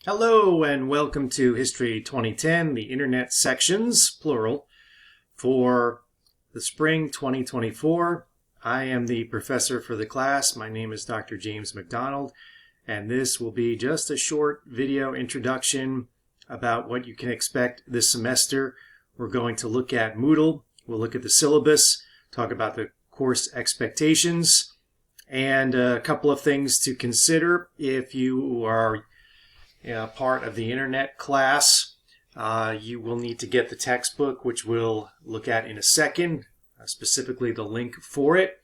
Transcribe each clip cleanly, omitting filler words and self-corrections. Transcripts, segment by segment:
Hello and welcome to History 2010, the Internet sections, plural, for the spring 2024. I am the professor for the class. My name is Dr. James McDonald, and this will be just a short video introduction about what you can expect this semester. We're going to look at Moodle, we'll look at the syllabus, talk about the course expectations, and a couple of things to consider if you are part of the internet class. You will need to get the textbook, which we'll look at in a second, specifically the link for it.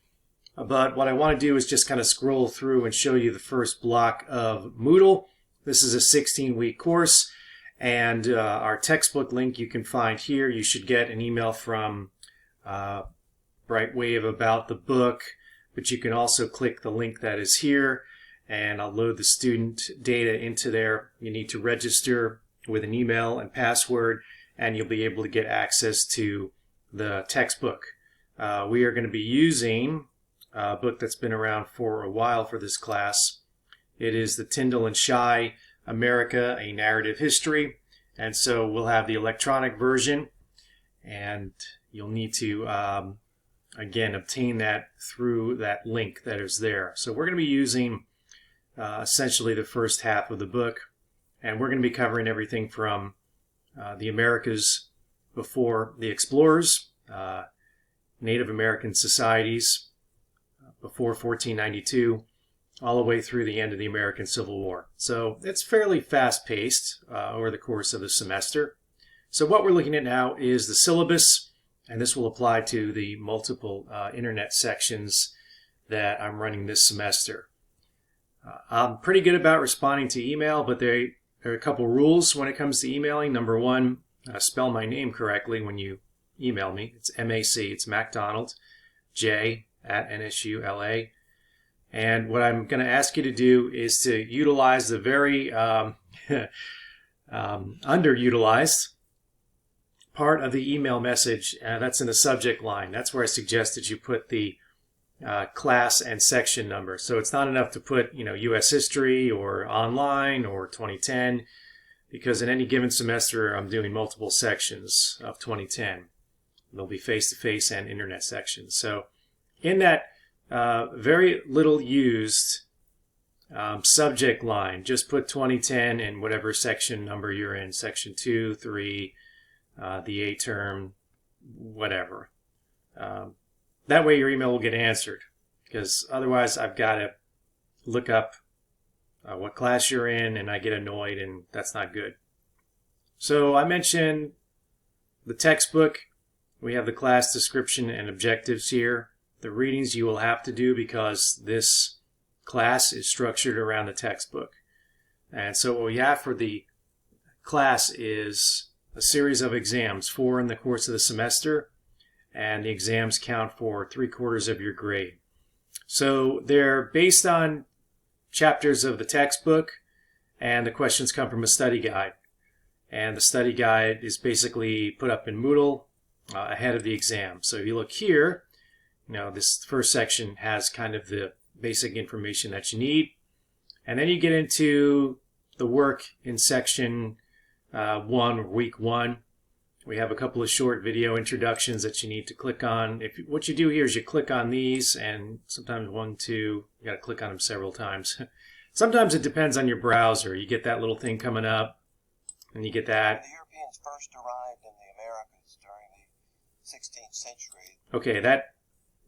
But what I want to do is just kind of scroll through and show you the first block of Moodle. This is a 16-week course, and our textbook link you can find here. You should get an email from Brightwave about the book, but you can also click the link that is here, and I'll load the student data into there. You need to register with an email and password, and you'll be able to get access to the textbook. We are going to be using a book that's been around for a while for this class. It is the Tyndall and Shai, America, A Narrative History, and so we'll have the electronic version, and you'll need to again obtain that through that link that is there. So we're going to be using essentially the first half of the book, and we're going to be covering everything from the Americas before the explorers, Native American societies before 1492, all the way through the end of the American Civil War. So it's fairly fast-paced over the course of the semester. So what we're looking at now is the syllabus, and this will apply to the multiple internet sections that I'm running this semester. I'm pretty good about responding to email, but there are a couple rules when it comes to emailing. Number one, spell my name correctly when you email me. It's M-A-C, it's MacDonald, J at NSULA. And what I'm going to ask you to do is to utilize the very underutilized part of the email message that's in the subject line. That's where I suggest that you put the class and section number. So it's not enough to put, U.S. history or online or 2010, because in any given semester I'm doing multiple sections of 2010. There'll be face-to-face and internet sections. So in that very little used subject line, just put 2010 and whatever section number you're in, section 2, 3, the A term, whatever. That way your email will get answered, because otherwise I've got to look up what class you're in, and I get annoyed, and that's not good. So I mentioned the textbook. We have the class description and objectives here. The readings you will have to do because this class is structured around the textbook. And so what we have for the class is a series of exams, 4 in the course of the semester, and the exams count for 3/4 of your grade. So they're based on chapters of the textbook, and the questions come from a study guide. And the study guide is basically put up in Moodle ahead of the exam. So if you look here, this first section has kind of the basic information that you need. And then you get into the work in section 1, week 1. We have a couple of short video introductions that you need to click on. What you do here is you click on these, and sometimes 1, 2, you got to click on them several times. Sometimes it depends on your browser. You get that little thing coming up, and you get that. The Europeans first arrived in the Americas during the 16th century. Okay, that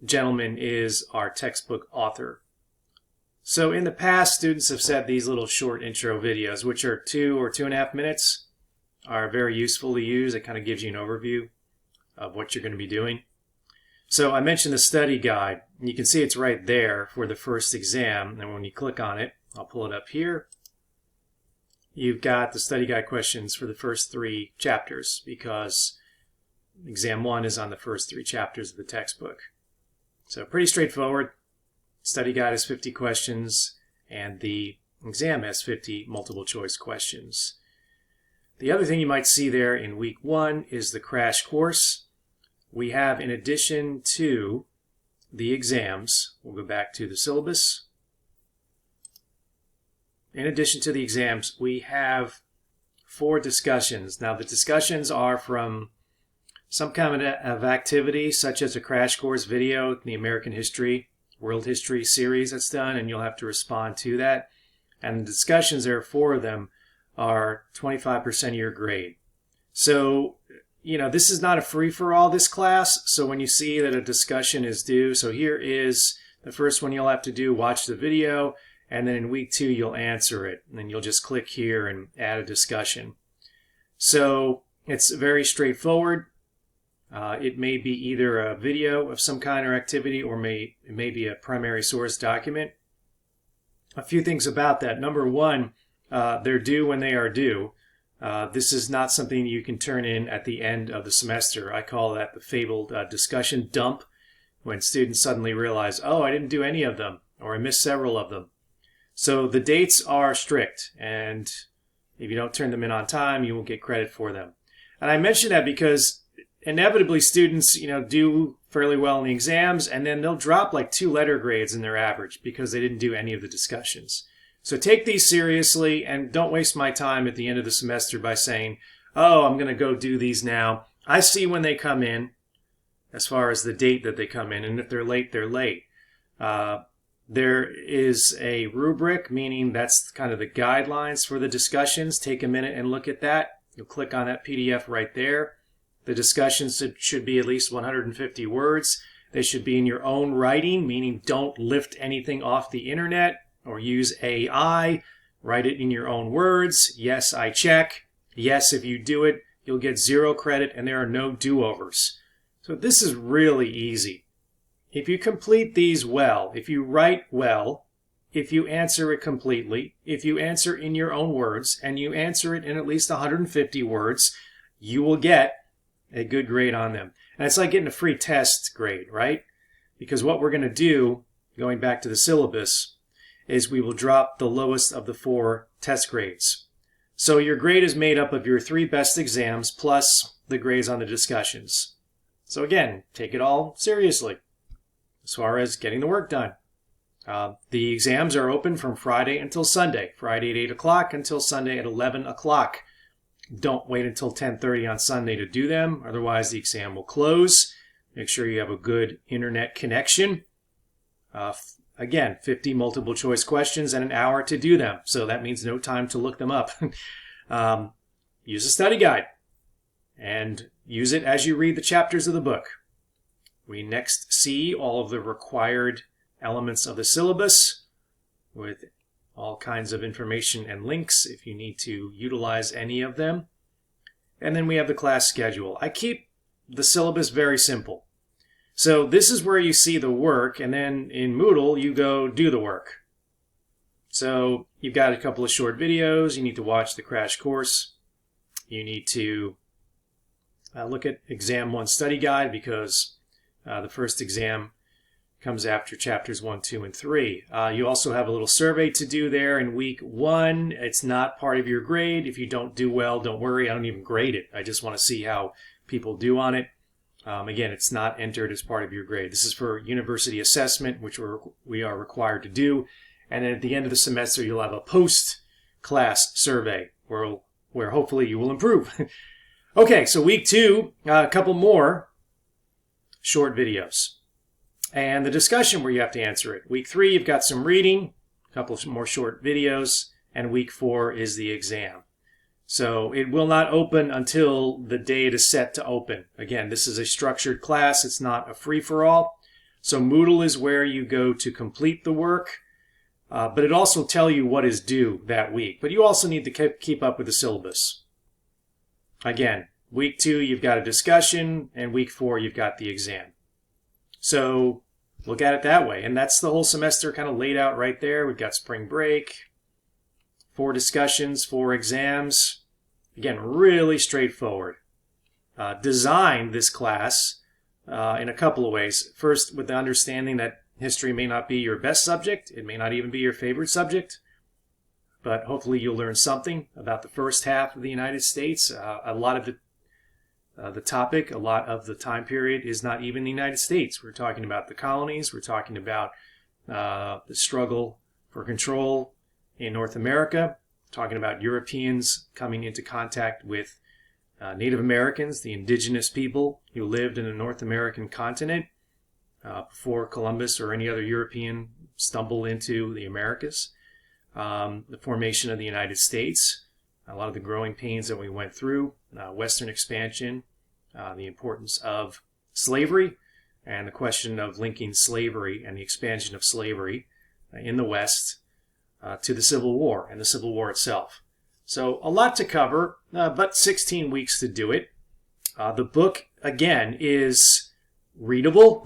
gentleman is our textbook author. So in the past, students have said these little short intro videos, which are 2 or 2.5 minutes, are very useful to use. It kind of gives you an overview of what you're going to be doing. So I mentioned the study guide. You can see it's right there for the first exam. And when you click on it, I'll pull it up here. You've got the study guide questions for the first 3 chapters, because exam 1 is on the first 3 chapters of the textbook. So pretty straightforward. Study guide has 50 questions, and the exam has 50 multiple choice questions. The other thing you might see there in week 1 is the crash course. We have, in addition to the exams, we'll go back to the syllabus, in addition to the exams, we have 4 discussions. Now, the discussions are from some kind of activity, such as a crash course video, the American history, world history series that's done, and you'll have to respond to that. And the discussions, there are 4 of them, are 25% of your grade. So, this is not a free-for-all, this class. So when you see that a discussion is due, so here is the first one you'll have to do, watch the video, and then in week 2 you'll answer it. And then you'll just click here and add a discussion. So it's very straightforward. It may be either a video of some kind or activity, or it may be a primary source document. A few things about that. Number 1, they're due when they are due. This is not something you can turn in at the end of the semester. I call that the fabled discussion dump, when students suddenly realize, oh, I didn't do any of them, or I missed several of them. So the dates are strict, and if you don't turn them in on time, you won't get credit for them. And I mention that because inevitably students, do fairly well in the exams, and then they'll drop like 2 letter grades in their average because they didn't do any of the discussions. So take these seriously, and don't waste my time at the end of the semester by saying, oh, I'm going to go do these now. I see when they come in, as far as the date that they come in, and if they're late, they're late. There is a rubric, meaning that's kind of the guidelines for the discussions. Take a minute and look at that. You'll click on that PDF right there. The discussions should be at least 150 words. They should be in your own writing, meaning don't lift anything off the internet or use AI. Write it in your own words. Yes, I check. Yes, if you do it, you'll get 0 credit, and there are no do-overs. So this is really easy. If you complete these well, if you write well, if you answer it completely, if you answer in your own words, and you answer it in at least 150 words, you will get a good grade on them. And it's like getting a free test grade, right? Because what we're going to do, going back to the syllabus, is we will drop the lowest of the 4 test grades. So your grade is made up of your 3 best exams plus the grades on the discussions. So again, take it all seriously as far as getting the work done. The exams are open from Friday until Sunday. Friday at 8 o'clock until Sunday at 11 o'clock. Don't wait until 10:30 on Sunday to do them, otherwise the exam will close. Make sure you have a good internet connection. Again, 50 multiple choice questions and an hour to do them, so that means no time to look them up. Use a study guide and use it as you read the chapters of the book. We next see all of the required elements of the syllabus with all kinds of information and links if you need to utilize any of them. And then we have the class schedule. I keep the syllabus very simple. So this is where you see the work, and then in Moodle you go do the work. So you've got a couple of short videos. You need to watch the crash course. You need to look at Exam 1 study guide, because the first exam comes after chapters 1, 2, and 3. You also have a little survey to do there in week 1. It's not part of your grade. If you don't do well, don't worry. I don't even grade it. I just want to see how people do on it. Again, it's not entered as part of your grade. This is for university assessment, which we are required to do. And then at the end of the semester, you'll have a post-class survey where hopefully you will improve. Okay, so week 2, a couple more short videos. And the discussion where you have to answer it. Week 3, you've got some reading, a couple more short videos, and week 4 is the exam. So it will not open until the day it is set to open. Again, this is a structured class. It's not a free-for-all. So Moodle is where you go to complete the work, but it also tells you what is due that week. But you also need to keep up with the syllabus. Again, week 2, you've got a discussion, and week 4, you've got the exam. So look at it that way. And that's the whole semester kind of laid out right there. We've got spring break, 4 discussions, 4 exams. Again, really straightforward. Design this class in a couple of ways. First, with the understanding that history may not be your best subject. It may not even be your favorite subject. But hopefully you'll learn something about the first half of the United States. A lot of the topic, a lot of the time period is not even the United States. We're talking about the colonies. We're talking about the struggle for control in North America, talking about Europeans coming into contact with Native Americans, the indigenous people who lived in the North American continent before Columbus or any other European stumbled into the Americas. The formation of the United States, a lot of the growing pains that we went through, Western expansion, the importance of slavery, and the question of linking slavery and the expansion of slavery in the West to the Civil War and the Civil War itself. So a lot to cover, but 16 weeks to do it. The book, again, is readable.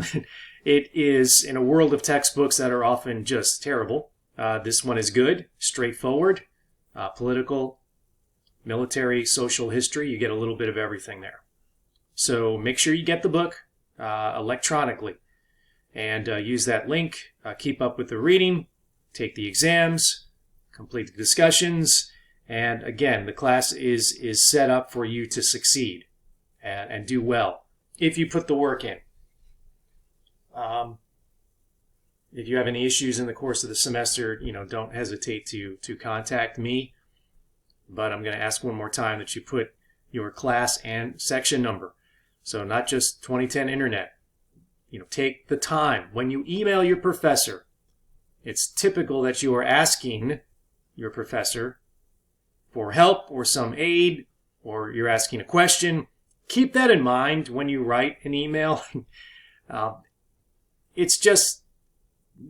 It is in a world of textbooks that are often just terrible. This one is good, straightforward, political, military, social history. You get a little bit of everything there. So make sure you get the book electronically and use that link. Keep up with the reading, take the exams, complete the discussions, and again, the class is set up for you to succeed and do well if you put the work in. If you have any issues in the course of the semester, don't hesitate to contact me. But I'm going to ask one more time that you put your class and section number. So not just 2010 Internet. Take the time. When you email your professor, it's typical that you are asking your professor for help or some aid, or you're asking a question. Keep that in mind when you write an email. It's just,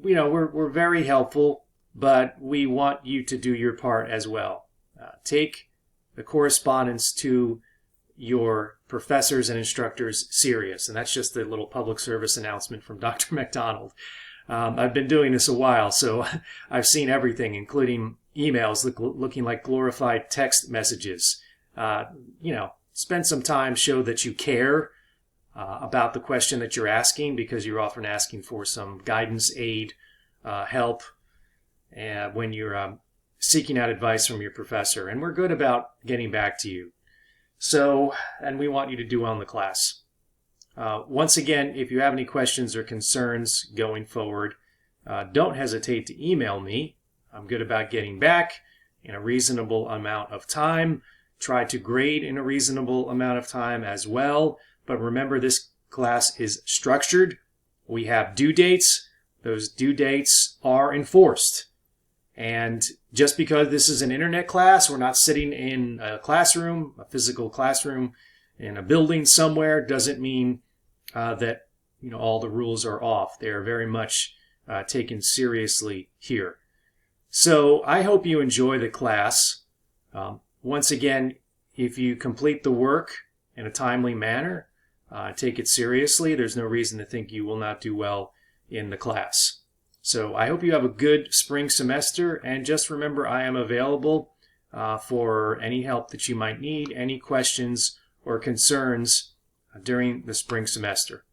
we're very helpful, but we want you to do your part as well. Take the correspondence to your professors and instructors serious. And that's just a little public service announcement from Dr. McDonald. I've been doing this a while, so I've seen everything, including emails looking like glorified text messages. Spend some time, show that you care about the question that you're asking, because you're often asking for some guidance, aid, help, when you're seeking out advice from your professor. And we're good about getting back to you. So, and we want you to do well in the class. Once again, if you have any questions or concerns going forward, don't hesitate to email me. I'm good about getting back in a reasonable amount of time. Try to grade in a reasonable amount of time as well. But remember, this class is structured. We have due dates. Those due dates are enforced. And just because this is an internet class, we're not sitting in a classroom, a physical classroom in a building somewhere, doesn't mean that all the rules are off. They are very much taken seriously here. So I hope you enjoy the class. Once again, if you complete the work in a timely manner, take it seriously, there's no reason to think you will not do well in the class. So I hope you have a good spring semester, and just remember, I am available for any help that you might need, any questions or concerns during the spring semester.